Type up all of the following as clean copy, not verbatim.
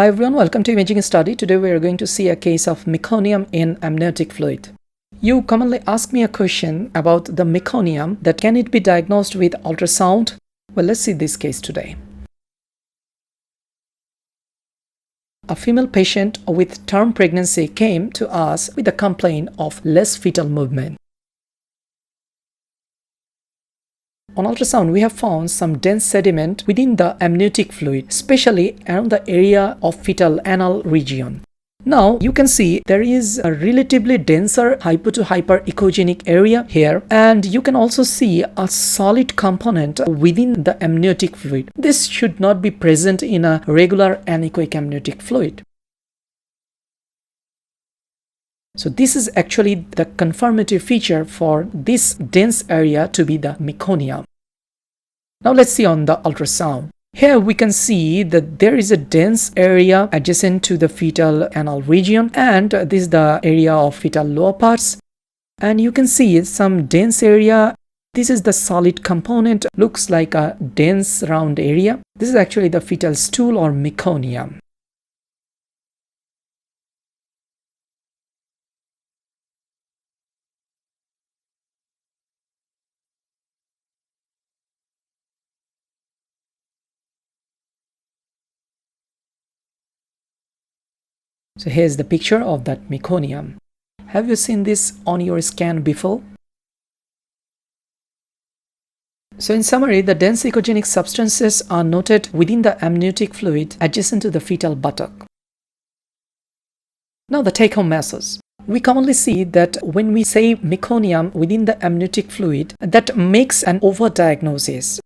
Hi everyone, welcome to Imaging Study. Today we are going to see a case of meconium in amniotic fluid. You commonly ask me a question about the meconium, that can it be diagnosed with ultrasound? Well, let's see this case today. A female patient with term pregnancy came to us with a complaint of less fetal movement. On ultrasound, we have found some dense sediment within the amniotic fluid, especially around the area of fetal anal region. Now, you can see there is a relatively denser hypo to hyper echogenic area here, and you can also see a solid component within the amniotic fluid. This should not be present in a regular anechoic amniotic fluid. So this is actually the confirmative feature for this dense area to be the meconium. Now let's see on the ultrasound. Here we can see that there is a dense area adjacent to the fetal anal region, and this is the area of fetal lower parts. And you can see some dense area. This is the solid component, looks like a dense round area. This is actually the fetal stool or meconium. So here's the picture of that meconium. Have you seen this on your scan before? So in summary, the dense echogenic substances are noted within the amniotic fluid adjacent to the fetal buttock. Now the take-home message. We commonly see that when we say meconium within the amniotic fluid, that makes an overdiagnosis.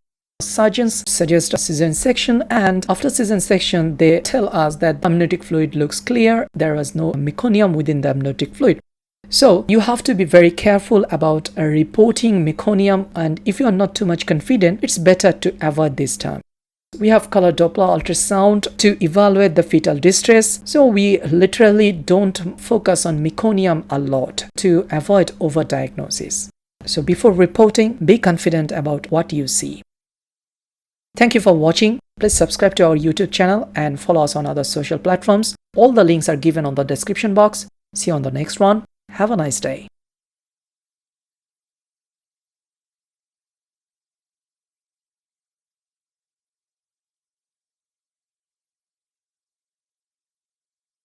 Surgeons suggest a cesarean section, and after cesarean section they tell us that the amniotic fluid looks clear, there was no meconium within the amniotic fluid. So you have to be very careful about reporting meconium, and if you are not too much confident, it's better to avoid this term. We have color Doppler ultrasound to evaluate the fetal distress, so we literally don't focus on meconium a lot to avoid overdiagnosis. So before reporting, be confident about what you see. Thank you for watching. Please subscribe to our YouTube channel and follow us on other social platforms. All the links are given on the description box. See you on the next one. Have a nice day.